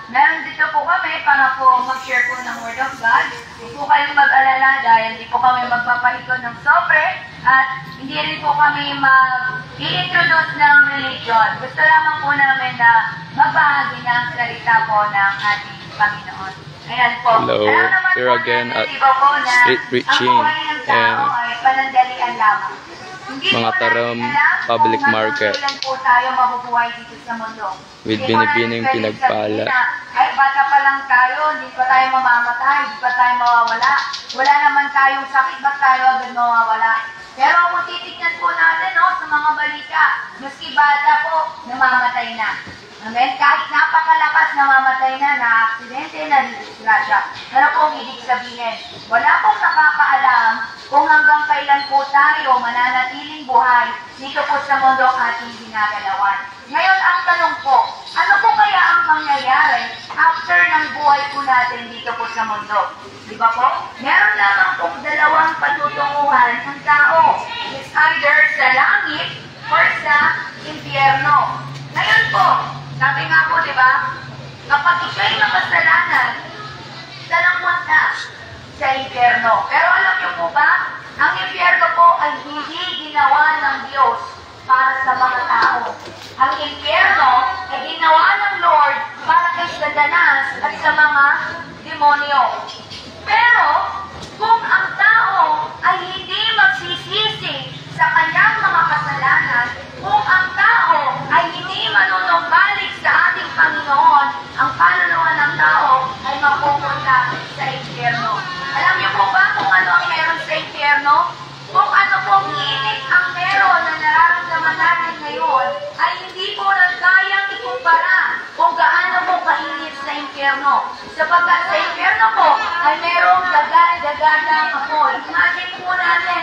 meron dito po kami para po mag-share po ng Word of God. Hindi po kayong mag-alala dahil hindi po kami magpapaikot ng sobre at hindi rin po kami mag-i-introduce ng religion. Gusto lamang po namin na magbahagi ng salita po ng ating Panginoon. Ayan po. Hello, here again at street preaching and mga taram public market with binibining pinagpala. Ay, bata pa lang tayo, hindi pa tayo mamamatay, hindi pa tayo mawawala. Wala naman tayong sakit, ba't tayo agad mawawala? Pero kung titignan po natin sa mga balita, maski bata po, namamatay na. Amen? Kahit napakalakas namamatay na aksidente, na-disgrasya. Pero kung ibig sabihin, wala pong nakakaalam kung hanggang kailan po tayo mananatiling buhay dito po sa mundo ating ginagalawan. Ngayon ang tanong po, ano po kaya ang mangyayari after ng buhay po natin dito po sa mundo? Di ba po? Meron lamang pong dalawang patutunguhan ng tao. It's either sa langit or sa impyerno. Ngayon po, sabi nga po, di ba? Kapag ikaw'y makasalanan, salangwan ka sa impyerno. Pero alam niyo po ba, ang impyerno po ay hindi ginawa ng Diyos para sa mga tao. Ang impyerno ay ginawa ng Lord para kay Satanas at sa mga demonyo. Pero, kung ang tao ay hindi magsisisi sa kanyang mga kasalanan, kung ang tao ay hindi manunumbalik sa ating Panginoon, ang kaluluwa ng tao ay mapupunta sa impyerno. Alam niyo po ba kung ano ang meron sa impyerno? Kung ano pong init ang meron na nararamdaman natin ngayon, ay hindi po na kayang ikumpara kung gaano po kainit sa impyerno. Sapagkat sa impyerno po ay merong dagat-dagatang apoy. Imagine po natin,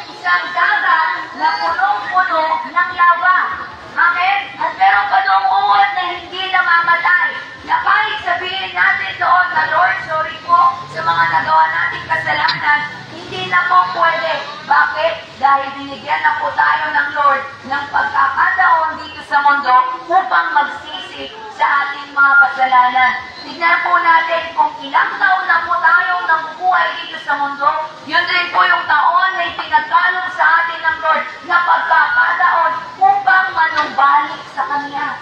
isang dagat na punong-puno ng lava. Amen? At meron pa doong uod na hindi namamatay. Na kahit sabihin natin doon na Lord, sorry po sa mga nagawa nating kasalanan, hindi na po pwede. Bakit? Dahil binigyan na po tayo ng Lord ng pagkakataon dito sa mundo upang magsisi sa ating mga kasalanan. Tignan po natin kung ilang taon na po tayong nabubuhay dito sa mundo, yun din po yung taon na ipinagkalong sa atin ng Lord na pagkakataon upang manumbalik sa Kanya.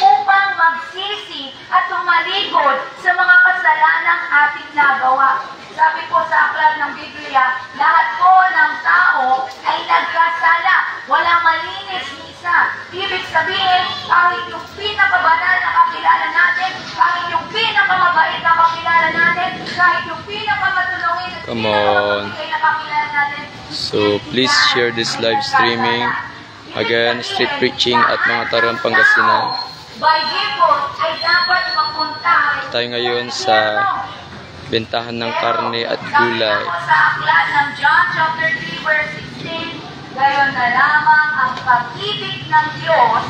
Upang magsisi at tumalikod sa mga kasalanang ating nagawa. Sabi po sa aklat ng Biblia, lahat po ng tao ay nagkasala. Walang malinis ni isa. Ibig sabihin, kahit yung pinakabanal na kakilala natin, kahit yung pinakamabait na kakilala natin, kahit yung pinakamatulungin at pinakamabigay na kakilala natin. So please share this live streaming. Again, street preaching at mga taram Pangasinan. By default ay dapat mapunta Tayo ngayon sa bentahan ng karne at gulay. Sa aklat ng John chapter 3 verse 16, gayon na lamang ang pag-ibig ng Diyos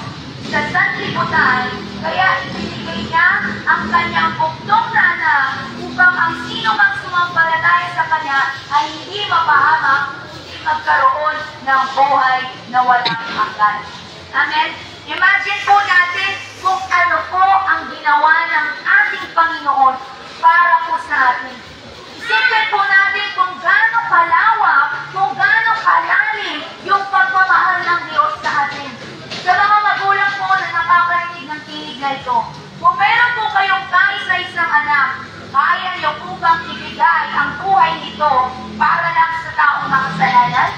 sa sanlibutan, kaya ibinigay niya ang kanyang buktong na anak upang ang sino mang sumampalataya sa kanya ay hindi mapahamak, hindi magkaroon ng buhay na walang hanggan. Amen? Imagine po natin kung ano po ang ginawa ng ating Panginoon para po sa atin. Isipin po natin kung gaano kalawak, kung gaano kalalim yung pagmamahal ng Diyos sa atin. Sa mga magulang po na nakakarinig ng tinig na ito, kung meron po kayong kaisa-isang anak, kaya niyo po bang ibigay ang buhay nito para lang sa taong makasalanan?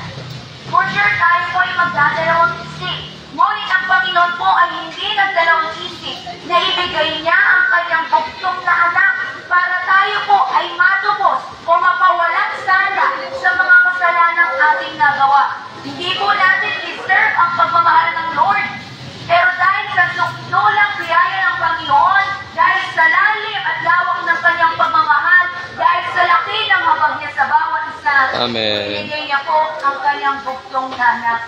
For sure, tayo po ay magdadalawang isip. Ngunit ang Panginoon po ay hindi nagdalawang isip na ibigay niya ang kanyang buktong na anak para tayo po ay matubos o mapawalang sala sa mga kasalanang ating nagawa. Hindi po natin deserve ang pagmamahal ng Lord. Pero dahil sa sukdulang biyaya ng Panginoon, dahil sa lalim at lawak ng kanyang pagmamahal, dahil sa laki ng habag niya sa bawat isa, ibigay niya po ang kanyang buktong na anak.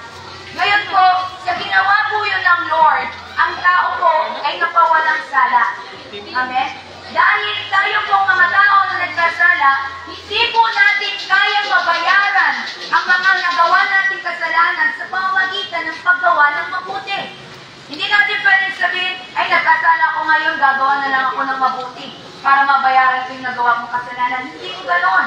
Ngayon po, sa ginawa po yun ng Lord, ang tao po ay napawalang sala. Amen? Dahil tayo pong mga tao na nagkasala, hindi po natin kayang mabayaran ang mga nagawa nating kasalanan sa pamamagitan ng paggawa ng mabuti. Hindi natin pwedeng sabihin, ay nagkasala ko ngayon, gagawa na lang ako ng mabuti para mabayaran ko yung nagawa kong kasalanan. Hindi ko ganon.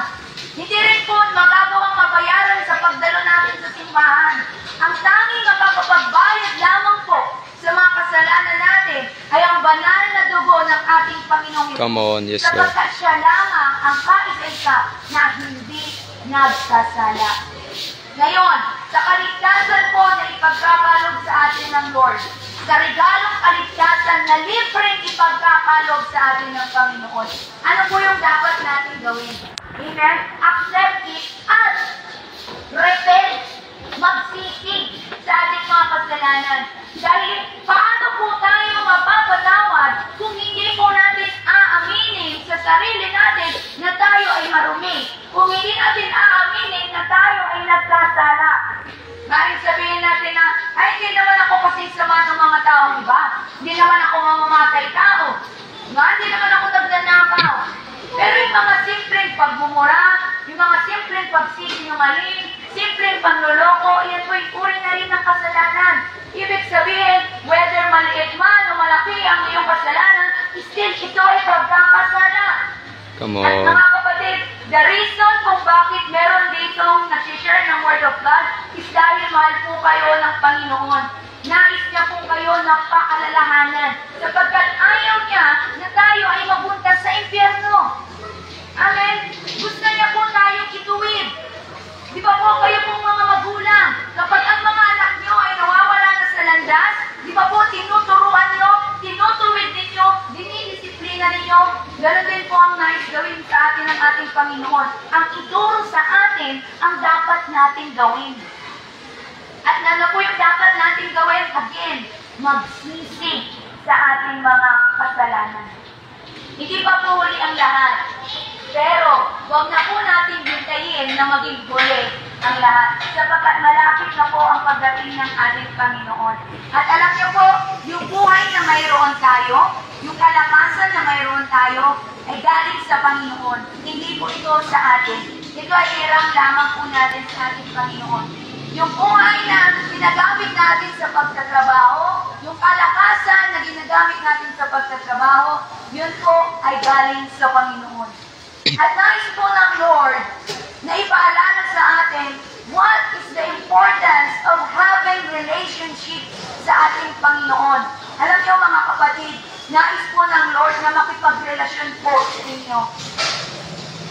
Hindi rin po magagawang mabayaran sa pagdalo natin sa simbahan. Ang tanging mapapagbayad lamang po sa mga kasalanan natin ay ang banal na dugo ng ating Panginoong Hesus. Come on, yes, Lord. Sapagkat siya lamang ang kaisa-isa na hindi nagkasala. Ngayon, sa kaligtasan po na ipagkakalog sa atin ng Lord, sa regalong kaligtasan na libreng ipagkakalog sa atin ng Panginoon, ano po yung dapat natin gawin? Amen? Accept it at repent, magsisig sa ating mga kasalanan. Dahil paano po tayo mapapatawad kung hindi po natin aaminin sa sarili natin na tayo ay marumi? Kung hindi natin aaminin na tayo ay nagkasala. Maaaring sabihin natin na, ay hindi naman ako kasing sama ng mga taong iba. Hindi naman ako mamamatay tao. Hindi naman ako nagnanakaw. Pero yung mga simpleng pagmumura, yung mga simpleng pagsisinungaling, simpleng panloloko, yan po'y uri na rin ng kasalanan. Ibig sabihin, whether maliit man o malaki ang iyong kasalanan, still ito ay pagkakasala. Come At on. mga kapatid, the reason kung bakit meron ditong nag-share ng Word of God is dahil mahal po kayo ng Panginoon. Nais niya po kayo na paalalahanan sapagkat ayaw niya na tayo ay mabuntas sa impyerno. Amen? Gusto niya po tayong ituwid. Di ba po kayo pong mga magulang, kapag ang mga anak niyo ay nawawala na sa landas, di ba po tinuturuan niyo, tinutuwid ninyo, dinidisiplina ninyo, ganoon din po ang nais gawin sa atin ng ating Panginoon. Ang ituro sa atin ang dapat nating gawin. At ano po yung dapat nating gawin? Again, magsisi sa ating mga kasalanan. Hindi pa po huli ang lahat. Pero, huwag na po natin bintayin na maging huli ang lahat. Sapagkat malapit na po ang pagdating ng ating Panginoon. At alam niyo po, yung buhay na mayroon tayo, yung kalakasan na mayroon tayo, ay galing sa Panginoon. Hindi po ito sa atin. Ito ay hiram lamang po natin sa ating Panginoon. Yung buhay na ginagamit natin sa pagtatrabaho, yung kalakasan na ginagamit natin sa pagtatrabaho, yun po ay galing sa Panginoon. At nais po ng Lord na ipaalala sa atin what is the importance of having relationship sa ating Panginoon. Alam niyo mga kapatid, nais po ng Lord na makipagrelasyon po sa inyo.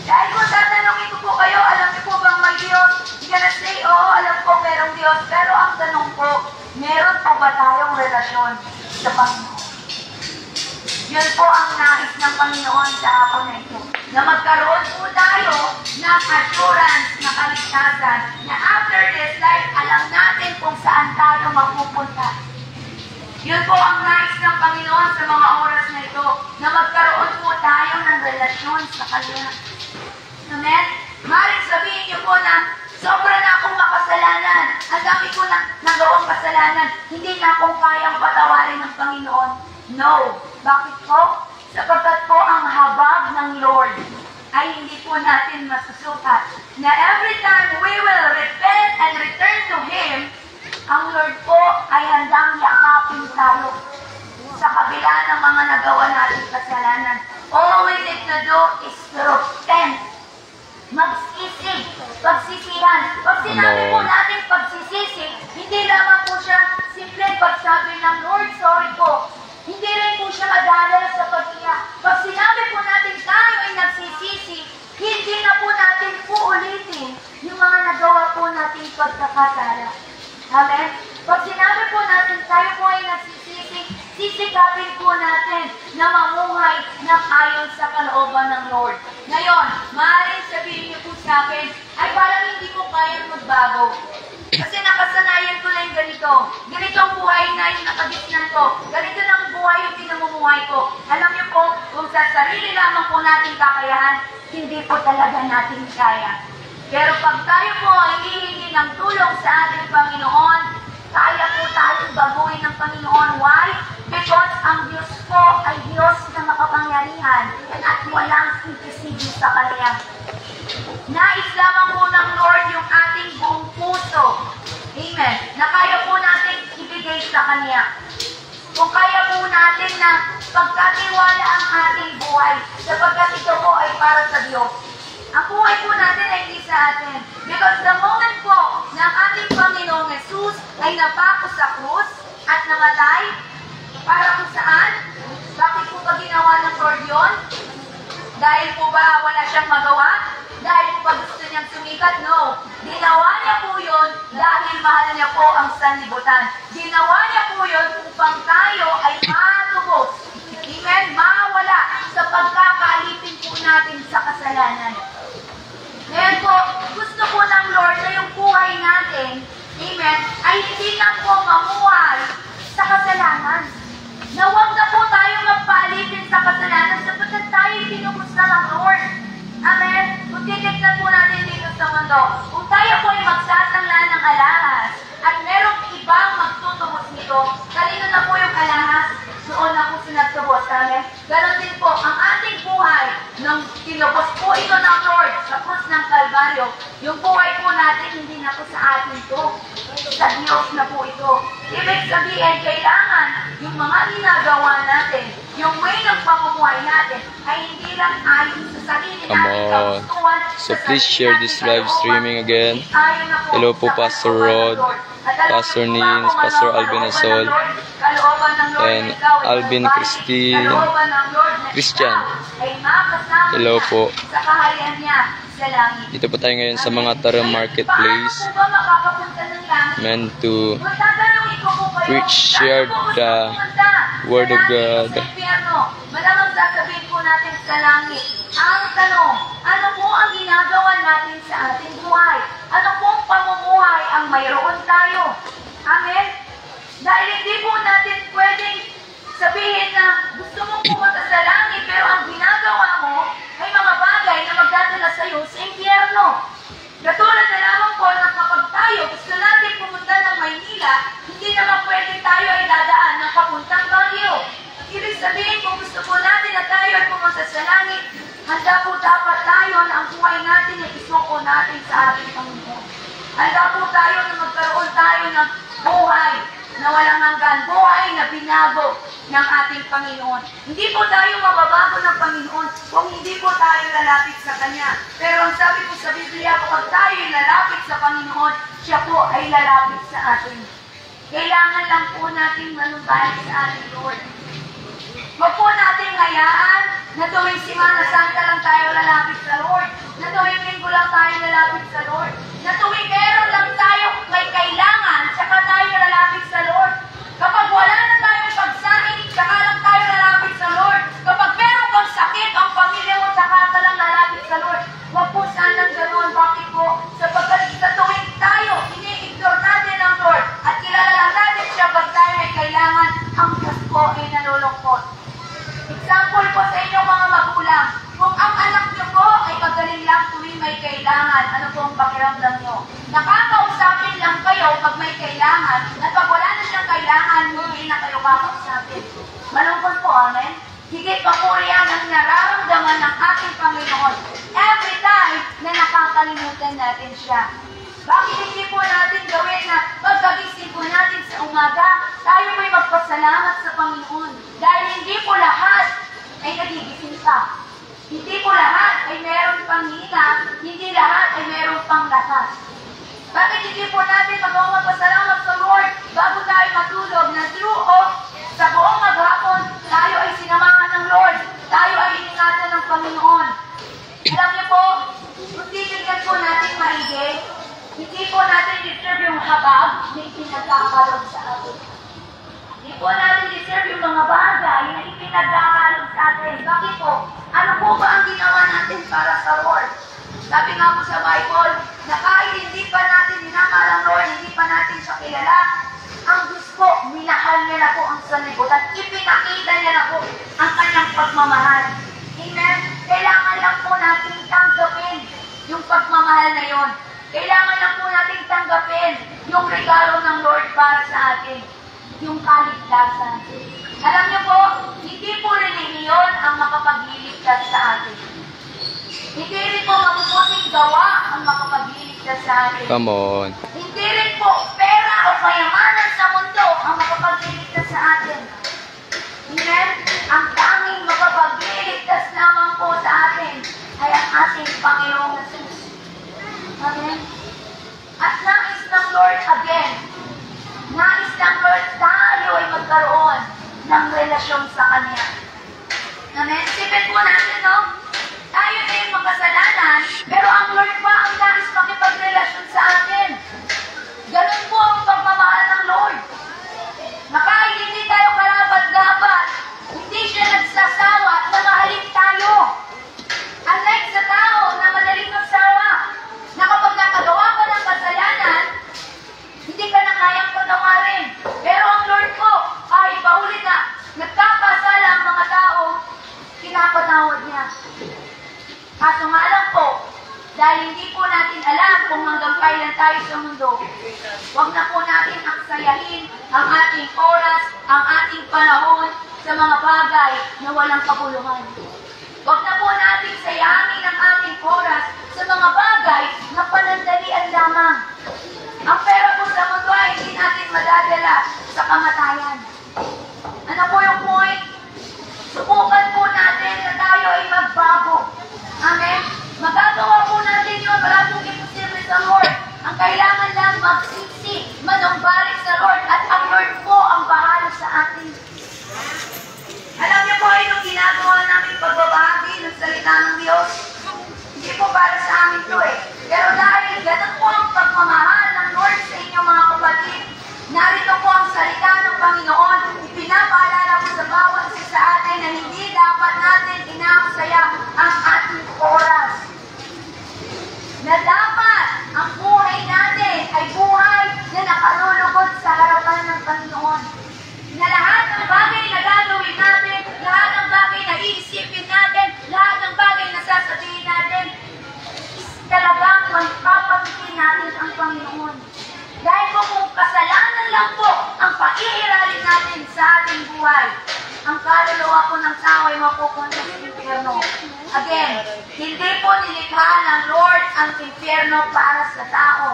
Dahil kung tatanungin ko po kayo, alam niyo po bang may Diyos? You're gonna say, oo, alam po merong Diyos. Pero ang tanong po, meron po ba tayong relasyon sa Panginoon? Yun po ang nais ng Panginoon sa hapon na ito. Na magkaroon po tayo ng assurance na kaligtasan na after this life, alam natin kung saan tayo mapupunta. Yun po ang nais ng Panginoon sa mga oras na ito, na magkaroon po tayo ng relasyon sa Kanya. Amen? Maring sabihin niyo po na, sobra na akong makasalanan. Ang dami ko na nagawang kasalanan. Hindi na akong kayang patawarin ng Panginoon. No. Bakit po? Sapagkat po ang habag ng Lord ay hindi po natin masusukat. Na every time we will repent and return to Him, ang Lord po ay handang yakapin tayo sa kabila ng mga nagawa natin kasalanan. All we need to do is to repent. Magsisi, pagsisihan. Pag sinabi po natin pagsisisi, hindi lamang po siya simple pagsabi ng Lord, sorry po. Hindi rin po siya madala sa pag-iyak. Pag sinabi po natin tayo ay nagsisisi, hindi na po natin po ulitin yung mga nagawa po natin pagkakasala. Amen? Pag sinabi po natin tayo po ay nagsisisi, sisikapin po natin na mamuhay ng ayon sa kalooban ng Lord. Ngayon, maaaring sabihin niyo po sa akin, ay parang hindi ko kayang magbago. Kasi nakasanayan ko na yung ganito. Ganito ang buhay na yung nakagisnan ko. Ganito lang buhay yung pinamumuhay ko. Alam niyo po, kung sa sarili lamang po natin kakayahan, hindi po talaga natin kaya. Pero pag tayo po ay hihingi ng tulong sa ating Panginoon, kaya po tayong baguhin ng Panginoon. Why? Because ang Diyos po ay Diyos na makapangyarihan at walang imposible sa Kanya. Nais lamang po ng Lord yung ating buong puso. Amen. Na kaya po natin ibigay sa Kanya. Kung kaya po natin na pagkatiwala ang ating buhay sapagkat ito po ay para sa Diyos. Ang buhay po natin ay hindi sa atin. Because the moment po na ang ating Panginoong Jesus ay napako sa krus at namatay, para kung saan? Bakit po ba ginawa ng Lord yun? Dahil po ba wala siyang magawa? Dahil po ba gusto niyang sumikat? No. Ginawa niya po yun dahil mahal niya po ang sanlibutan. Ginawa niya po yun upang tayo ay matubos. Amen? Mawala sa pagkakaalipin po natin sa kasalanan. Ngayon po, gusto po ng Lord na yung buhay natin, amen, ay hindi na po mamuhay sa kasalanan. Na huwag na po tayo magpaalipin sa kasalanan sapagkat tayo tinubos na ng Lord. Amen? Kung titignan po natin dito sa mundo, kung tayo po ay magsasangla ng alahas at merong ibang magtutubos nito, kanino na po yung alahas? Noon na po sinagtubos. Amen? Ganon din po, ang ating buhay nung tinubos po ito ng Lord sa krus ng Kalbaryo, yung buhay po natin hindi na po sa atin to. Sa Diyos na po ito. Ibig sabihin, kailangan yung mga ginagawa natin, yung way ng pamumuhay natin, ay hindi lang ayon sa sarili natin kagustuhan. So please share this live streaming again. Hello po Pastor Rod, Pastor Nins, Pastor Alvin Asol, and Alvin Christian. Hello po. Dito po tayo ngayon sa mga Taram Marketplace. Meant to share the Word of God. Malamang sasabihin po natin sa langit. Ang tanong, ano po ang ginagawa natin sa ating buhay? Ano pong pamumuhay ang mayroon tayo? Amen? Dahil hindi po natin pwedeng sabihin na gusto mong pumunta sa langit pero ang ginagawa mo ay mga bagay na magdadala sa iyo sa impyerno. Katulad na lamang po na kapag tayo gusto natin pumunta ng Maynila, hindi naman pwede tayo ay dadaan ng papuntang Baguio. Ibig sabihin kung gusto po natin na tayo ay pumunta sa langit, handa po dapat tayo na ang buhay natin ay isuko natin sa ating Panginoon. Handa po tayo na magkaroon tayo ng buhay na walang hanggan, buhay na binago ng ating Panginoon. Hindi po tayo mababago ng Panginoon kung hindi po tayo lalapit sa Kanya. Pero ang sabi po sa Biblia, kapag tayo lalapit sa Panginoon, siya po ay lalapit sa atin. Kailangan lang po natin manumbalik sa ating Lord. Huwag po natin hayaan na tuwing Semana Santa lang tayo lalapit sa Lord. Na tuwing Linggo lang tayo lalapit sa Lord. Na tuwing meron lang tayo may kailangan, saka tayo lalapit sa Lord. Kapag wala na tayong pagsain, saka lang tayo lalapit sa Lord. Kapag meron kang sakit, ang pamilya mo, saka ka lang lalapit sa Lord. Huwag po sanang ganoon. Bakit po? Sapagkat sa tuwing tayo, ini-ignore natin ang Lord at kilala lang natin siya pag tayo may kailangan, ang Diyos po ay nalulungkot. Example po sa inyo mga magulang, kung ang anak niyo po ay magaling lang tuwing may kailangan, ano po ang pakiramdam niyo? Nakakausapin lang kayo pag may kailangan, at pag wala na siyang kailangan, hindi na kayo kakausapin. Malungkot po, amen? Higit pa po yan ang nararamdaman ng ating Panginoon every time na nakakalimutan natin siya. Bakit hindi po natin gawin na pagkagising po natin sa umaga, tayo may magpasalamat sa Panginoon? Dahil hindi po lahat ay nagigising pa. Hindi po lahat ay meron pang hina, hindi lahat ay meron pang lakas. Bakit hindi po natin magpasalamat sa Lord bago tayo matulog na sa buong maghapon, tayo ay sinamahan ng Lord, tayo ay iningatan ng Panginoon. Alam niyo po, kung titignan po natin maigi, hindi po natin deserve yung habag na ipinagkakalog sa atin. Hindi po natin deserve yung mga bagay na ipinagkakalog sa atin. Bakit po? Ano po ba ang ginawa natin para sa Lord? Sabi nga po sa Bible, na kahit hindi pa natin minamahal ang Lord, hindi pa natin siya kilala, ang Diyos po, minahal niya na po ang sanlibutan. Ipinakita niya na po ang kanyang pagmamahal. Amen? Kailangan lang po natin tanggapin yung pagmamahal na yon. Kailangan lang po natin tanggapin yung regalo ng Lord para sa atin. Yung kaligtasan. Alam niyo po, hindi po relihiyon ang makapagliligtas sa atin. Hindi rin po mabubuting gawa ang makapagliligtas sa atin. Come on. Hindi rin po pera o kayamanan sa mundo ang makapagliligtas sa atin. Amen? ating Panginoong Jesus. Amen? At nais ng Lord again, nais ng Lord tayo ay magkaroon ng relasyon sa Kanya. Amen? Sipin po natin, no? Tayo na yung makasalanan, pero ang Lord pa ang nais makipagrelasyon sa atin. Ganun po ang pagmamahal ng Lord. Na kahit hindi tayo karapat-dapat, hindi siya nagsasawa na mahalin tayo. Unlike sa tao na madaling magsawa, na kapag nakagawa ka ng kasalanan, hindi ka na kayang patawarin. Pero ang Lord po ay paulit na nagkakasala ang mga tao, pinapatawad niya. Kaso nga lang po, dahil hindi po natin alam kung hanggang kailan tayo sa mundo, huwag na po natin aksayahin ang ating oras, ang ating panahon sa mga bagay na walang kabuluhan. Huwag na po natin sayangin ang ating oras sa mga bagay na panandalian lamang. Ang pera po sa mundo ay hindi natin madadala sa kamatayan. Ano po yung point? Subukan po natin na tayo ay magbago. Amen? Magagawa po natin yun. Wala pong imposible sa Lord. Ang kailangan lang magsisi, manumbalik sa Lord, at ang Lord po ang bahala sa atin. Alam niyo po yung ginagawa namin pagbabahagi ng salita ng Diyos. Hindi po para sa amin to eh. Pero dahil ganun po ang pagmamahal ng Lord sa inyo mga kapatid, narito po ang salita ng Panginoon. Ipinapaalala po sa bawat isa sa atin na hindi dapat natin inaksaya ang ating oras. Na dapat ang buhay natin ay buhay na nakalulugod sa harapan ng Panginoon. Na lahat ng bagay na gagawin natin, lahat ng bagay na iisipin natin, lahat ng bagay na sasabihin natin, is talagang magpapamitin natin ang Panginoon. Dahil po kung kasalanan lang po ang paiiralin natin sa ating buhay, ang kaluluwa po ng tao ay mapupunta sa impyerno. Again, hindi po nilikha ng Lord ang impyerno para sa tao.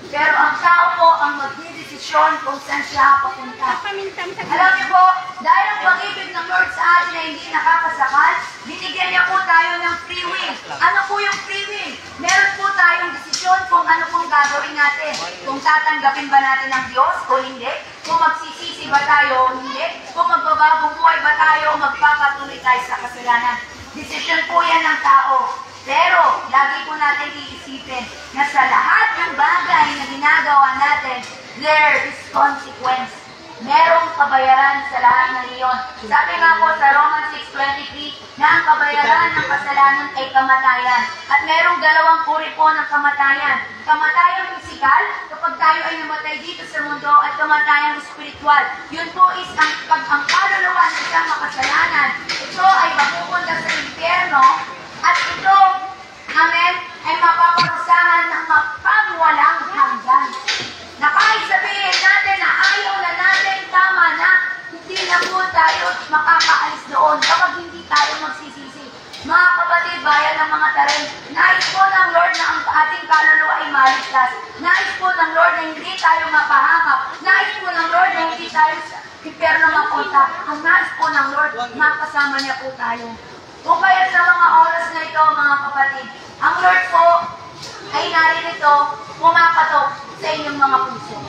Pero ang tao po ang magdidesisyon kung saan siya papunta. Alam niyo po, dahil ang pag-ibig ng Lord sa atin ay hindi nakakasakal, binigyan niya po tayo ng free will. Ano po yung free will? Meron po tayong desisyon kung ano pong gagawin natin. Kung tatanggapin ba natin ang Diyos o hindi. Kung magsisisi ba tayo o hindi. Kung magbabagong buhay ba tayo o magpapatuloy tayo sa kasalanan. Desisyon po yan ng tao. Pero, lagi po natin iisipin na sa lahat ng bagay na ginagawa natin, there is consequence. Merong kabayaran sa lahat ng iyon. Sabi nga po sa Romans 6:23 na ang kabayaran ng kasalanan ay kamatayan. At merong dalawang uri po ng kamatayan. Kamatayang pisikal, kapag tayo ay namatay dito sa mundo, at kamatayang spiritual. Yun po is ang kaluluwa ng isang makasalanan. Ito ay mapupunta sa impyerno. At ito, amen, ay mapaparusahan ng mapagwalang hanggan. Na kahit sabihin natin na ayaw na natin, tama na, hindi na po tayo makakaalis doon kapag hindi tayo magsisisi. Mga kapatid, bayan ng mga tarin, nais po ng Lord na ang ating kaluluwa ay maligtas. Nais po ng Lord na hindi tayo mapahamak. Nais po ng Lord na hindi tayo sa impyerno mapunta. Ang nais po ng Lord, makasama niya po tayo. O kaya sa mga oras na ito, mga kapatid, ang Lord po ay naririto, pumakatok sa inyong mga puso.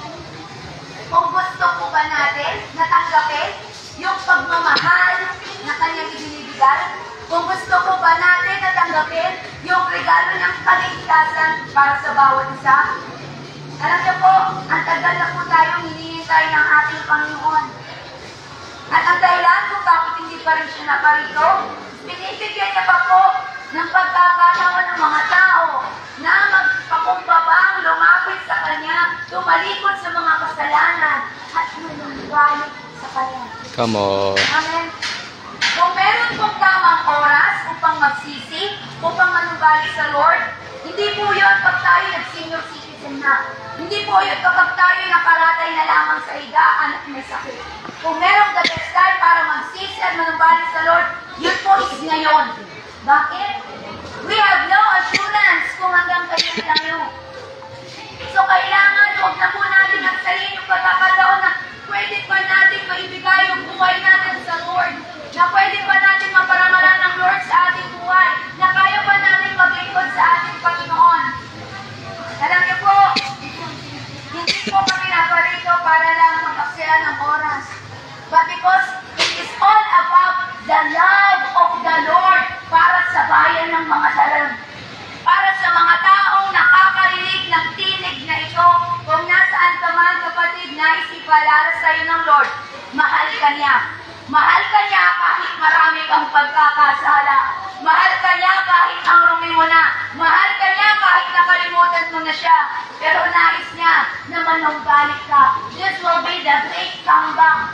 Kung gusto po ba natin natanggapin yung pagmamahal na kanyang ibinibigay, kung gusto po ba natin natanggapin yung regalo ng kaligtasan para sa bawat isa, alam niyo po, ang tagal na po tayong hinihintay ng ating Panginoon. At ang dahilan kung bakit hindi pa rin siya naparito, binibigyan niya pa po ng pagkakataon ng mga tao na magpakumbabang, lumapit sa Kanya, tumalikod sa mga kasalanan, at manungaling sa Kanya. Come on. Amen. Kung meron pong tamang oras upang magsisi, upang manungaling sa Lord, hindi po yun pag tayo nag-senior citizen na. Hindi po yun kapag tayo nakaratay na lamang sa higaan at may sakit. Kung merong the best time para magsisi at manungaling sa Lord, yun po is ngayon. Bakit? We have no assurance kung hanggang kailan tayo. So kailangan, huwag na po natin nagsalin yung pagkakataon na pwede pa natin maibigay yung buhay natin sa Lord. Na pwede pa natin maparamalan ng Lord sa ating buhay. Na kaya pa natin maging of the Lord para sa bayan ng mga dalang. Para sa mga taong nakakarinig ng tinig na ito, kung nasaan ka man, kapatid, nais ipaalala sa iyo ng Lord, mahal ka niya. Mahal ka niya kahit marami kang pagkakasala. Mahal ka niya kahit ang rumi mo na. Mahal ka niya kahit nakalimutan mo na siya. Pero nais niya na manumbalik ka. This will be the great comeback.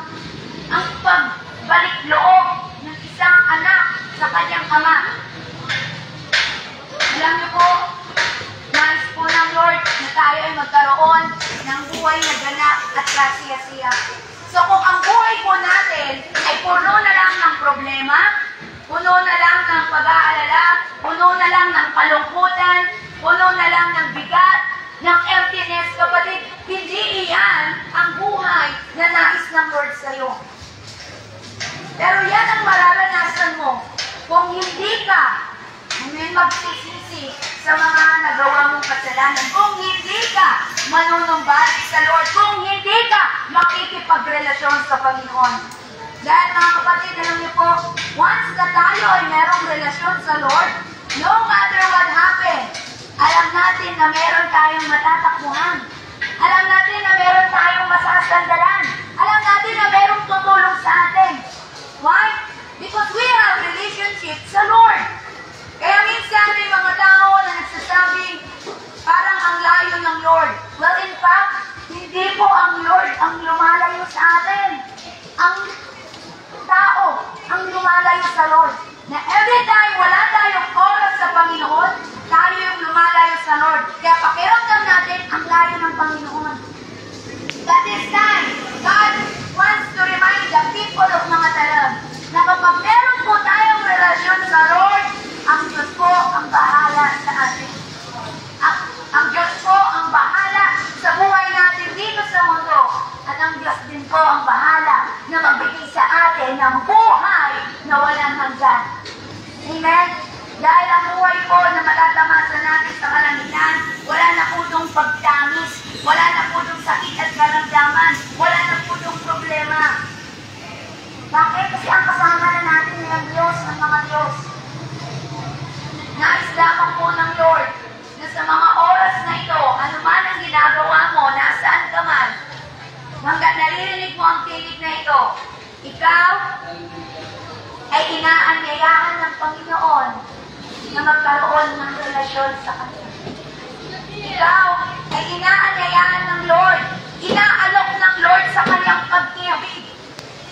Ang pagbalik loob ng isang anak sa kanyang ama. Alam niyo po, nais po ng Lord na tayo ay magkaroon ng buhay na ganap at kasiya-siya. So kung ang buhay po natin ay puno na lang ng problema, puno na lang ng pag-aalala, puno na lang ng kalungkutan, puno na lang ng bigat, ng emptiness, kapatid, hindi iyan ang buhay na nais ng Lord sa iyo. Pero yan ang mararanasan mo kung hindi ka magsisisi sa mga nagawa mong kasalanan, kung hindi ka manunumbalik sa Lord, kung hindi ka makikipagrelasyon sa Panginoon. Dahil mga kapatid, alam niyo po, once na tayo ay merong relasyon sa Lord, no matter what happened, alam natin na meron tayong matatakbuhan. Alam natin na meron tayong masasandalan. Alam natin na merong tutulong sa atin. Why? Because we have relationship sa Lord. Kaya minsan may mga tao na nagsasabing parang ang layo ng Lord. Well, in fact, hindi po ang Lord ang lumalayo sa atin. Ang tao ang lumalayo sa Lord. Na every time wala tayong oras sa Panginoon, tayo yung lumalayo sa Lord. Kaya pakiramdam natin ang layo ng Panginoon. That is time, God wants to remind the people of mga talam na kapag meron po tayong relasyon sa Lord, ang Diyos po ang bahala sa atin. Ang Diyos po ang bahala sa buhay natin dito sa mundo. At ang Diyos din po ang bahala na magbigay sa atin ng buhay na walang hanggan. Amen? Dahil ang buhay po na matatamasa natin sa kalangitan, wala na po itong pagtamis, wala na po itong sakit at karamdaman, wala na po itong problema. Bakit? Kasi ang kasama na natin ay ang Diyos ng mga Diyos. Nais lamang po ng Lord na sa mga oras na ito, anuman ang ginagawa mo, nasaan ka man, hanggang naririnig mo ang tinig na ito, ikaw ay inaanyayahan ng Panginoon na magkaroon ng relasyon sa Kanya. Ikaw ay inaanyayahan ng Lord, inaalok ng Lord sa Kanyang pag-ibig,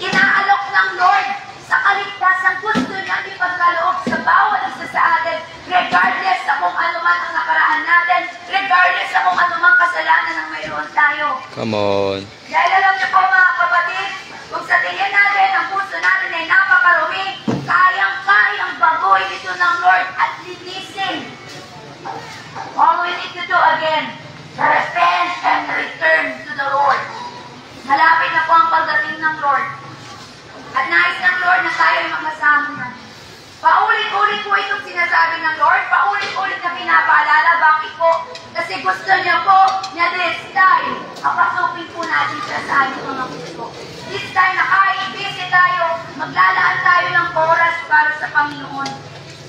inaalok ng Lord sa kaligtasan. Gusto niya ipagkaloob sa bawat isa sa atin, regardless sa kung ano man ang nakaraan natin, regardless sa kung ano man kasalanan ang mayroon tayo. Come on. Dahil alam niyo po mga kapatid, kung sa tingin natin, ang puso natin ay napakarumi, kayang-kayang baguhin ito ng Lord at linisin. All we need to do again, repent and return to the Lord. Malapit na po ang pagdating ng Lord. At nais ng Lord na tayo ay makasama niya. Paulit-ulit po itong sinasabi ng Lord, paulit-ulit na pinapaalala. Bakit po? Kasi gusto niya po na this time, papasukin po natin siya sa ating mga puso. This time na kahit busy tayo, maglalaan tayo ng oras para sa Panginoon.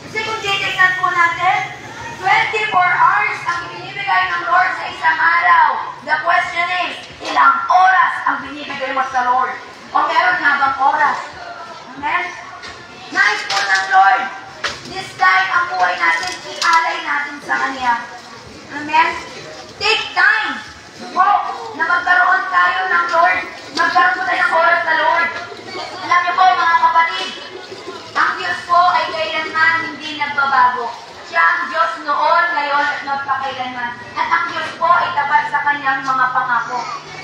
Kasi kung titignan po natin, 24 hours ang binibigay ng Lord sa isang araw. The question is, ilang oras ang binibigay mo sa Lord? O meron nga bang oras? Amen? Nais po ng Lord, this time ang buhay natin, ialay natin sa Kanya. Amen? Take time po na magkaroon tayo ng Lord, magkaroon po tayo ng oras sa Lord. Alam niyo po mga kapatid, ang Diyos po ay kailanman hindi nagbabago. Siya ang Diyos noon, ngayon at magpakailanman. At ang Diyos po ay tapat sa Kanyang mga pangako.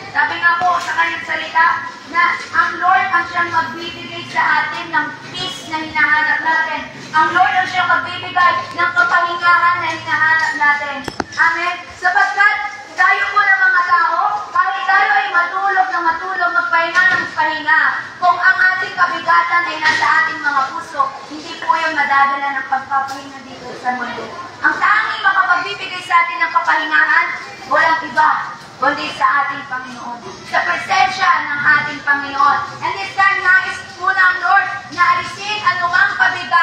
Sabi nga po sa Kanyang salita na ang Lord ang siyang magbibigay sa atin ng peace na hinahanap natin. Ang Lord ang siyang magbibigay ng kapahingahan na hinahanap natin. Amen? Sapagkat tayo po ng mga tao, kahit tayo ay matulog, magpahinga ng pahinga, kung ang ating kabigatan ay nasa ating mga puso, hindi po yung madadala ng pagpapahinga dito sa mundo. Ang tanging makapagbibigay sa atin ng kapahingahan, walang iba, kundi sa ating Panginoon. Sa presensya ng ating Panginoon. And this time, nais po ng Lord na alisin anumang pabigat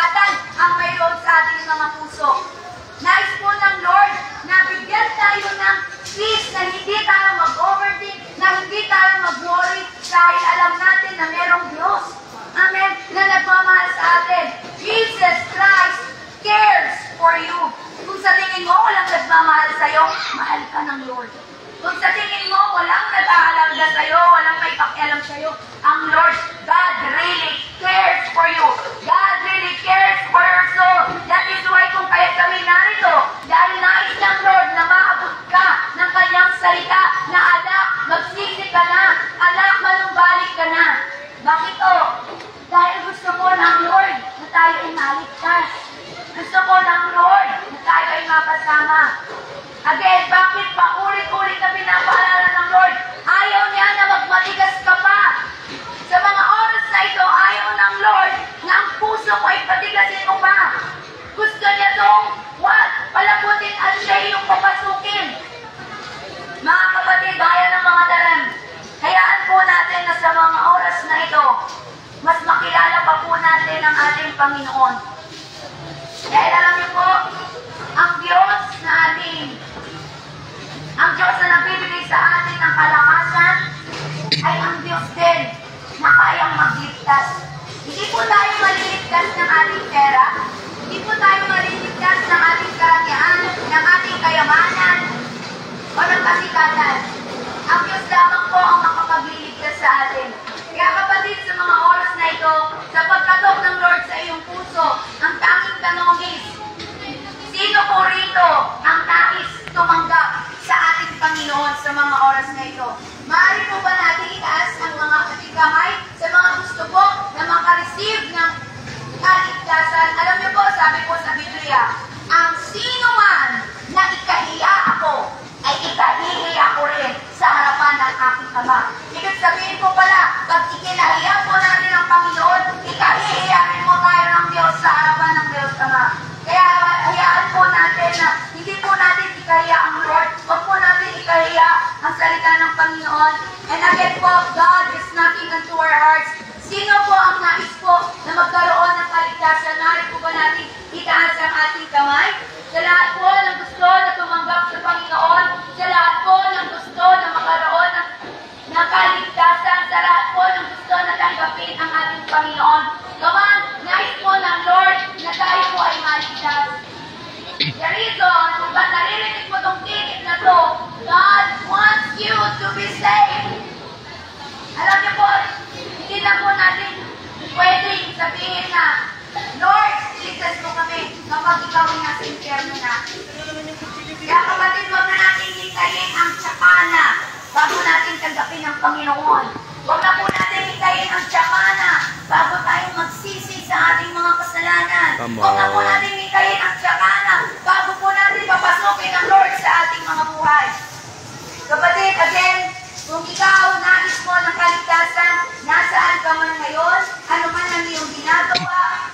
ka ng Lord. Kung sa tingin mo, walang nag-aalaga sa'yo, walang may pakialam sa'yo, ang Lord, God really cares for you. God really cares for your soul. That is why kung kaya kami narito, dahil nais ng Lord na maabot ka ng kanyang salita na anak, magsisi ka na, anak, manumbalik ka na. Bakit o? Dahil gusto mo ng Lord na tayo ay maligtas. Gusto mo ng Lord na tayo ay mapasama. Again, bakit pa ulit-ulit na pinapaalala ng Lord? Ayaw niya na magmatigas ka pa. Sa mga oras na ito, ayaw ng Lord na ang puso mo ay patigasin mo pa. Gusto niya itong, palabutin at siya yung papasukin. Mga kapatid, gaya ng mga daran, hayaan po natin na sa mga oras na ito, mas makilala pa po natin ang ating Panginoon. Dahil alam niyo po, ang Diyos na ang Diyos na nagbibigay sa atin ng kalakasan ay ang Diyos din na kayang magligtas. Hindi po tayo maliligtas ng ating pera, hindi po tayo maliligtas ng ating karangyaan, ng ating kayamanan, o ng kasikatan. Ang Diyos lamang po ang makapagliligtas sa atin. Kaya kapatid, sa mga oras na ito, sa pagkatok ng Lord sa iyong puso, ang tanging tanong is, sino po rito ang nais tumanggap sa ating Panginoon sa mga oras na ito? Maaari po ba natin itaas ang mga ating kamay sa mga gusto po na makareceive ng kaligtasan? Alam niyo po, sabi po sa Biblia, ang sino man na ikahiya ako, ay ikahihiya ko rin sa harapan ng aking Ama. Ibig sabihin po pala, pag ikinahiya po natin ang Panginoon, ikahihiya rin mo tayo ng Diyos sa harapan ng Diyos Ama. Kaya hayaan po natin na hindi po natin ikahiya ang Lord, huwag po natin ikahiya ang salita ng Panginoon. And again po, God is knocking onto our hearts. Sino po ang nais po na magkaroon ng kaligtasan? Nais po ba natin itaas ang ating kamay? Sa lahat po ng gusto na tumanggap sa Panginoon, sa lahat po ng gusto na magkaroon ng kaligtasan, sa lahat po ng gusto na tanggapin ang ating Panginoon. Come on, nais po ng Lord na tayo po ay maligtas. The reason kung ba't naririnig mo itong tinig na to, God wants you to be saved. Alam niyo po, hindi na po natin pwedeng sabihin na, Lord, ligtas mo kami kapag ikaw ay nasa impyerno na. Kaya kapatid, huwag na natin hintayin ang tsakana bago natin tanggapin ang Panginoon. Huwag na po natin hintayin ang tsakana bago tayo magsisi sa ating mga kasalanan. Huwag na po natin hintayin ang tsakana bago po natin papasukin ang Lord sa ating mga buhay. Kapatid, again, kung ikaw nais mo ng kaligtasan, nasaan ka man ngayon, ano man ang iyong ginagawa,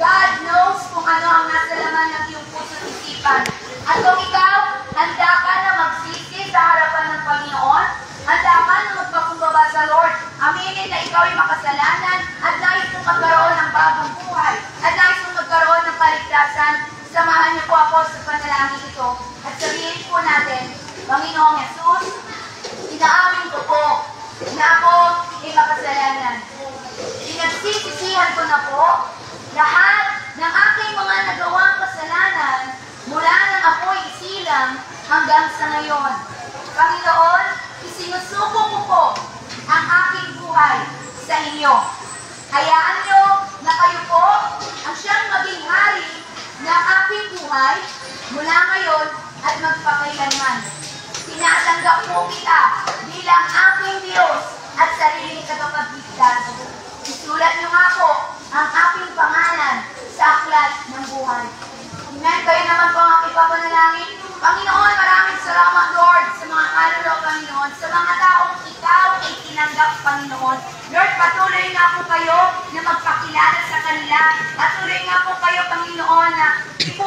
God knows kung ano ang nasa laman ng iyong puso at isipan. At kung ikaw, handa ka na magsisi sa harapan ng Panginoon, handa ka na magpakumbaba sa Lord, aminin na ikaw ay makasalanan at nais mong magkaroon ng bagong buhay at nais mong magkaroon ng kaligtasan, samahan niyo po ako sa panalangin ito at sabihin po natin, Panginoong Jesus, inaamin ko po na ako ay makasalanan. Pinagsisisihan ko na po lahat ng aking mga nagawang kasalanan mula nang ako'y isilang hanggang sa ngayon. Panginoon, isinusuko ko po ang aking buhay sa inyo. Hayaan niyo na kayo po ang siyang maging hari ng aking buhay mula ngayon at magpakailanman. Tinatanggap po kita bilang aking Diyos at sariling tagapagligtas. Isulat niyo nga po ang aking pangalan sa aklat ng buhay. Amen. Kayo naman po ang ipapanalangin. Panginoon, maraming salamat, Lord, sa mga kaluluwa, Panginoon, sa mga taong ikaw ay tinanggap, Panginoon. Lord, patuloy nga po kayo na magpakilala sa kanila. Patuloy nga po kayo, Panginoon, na po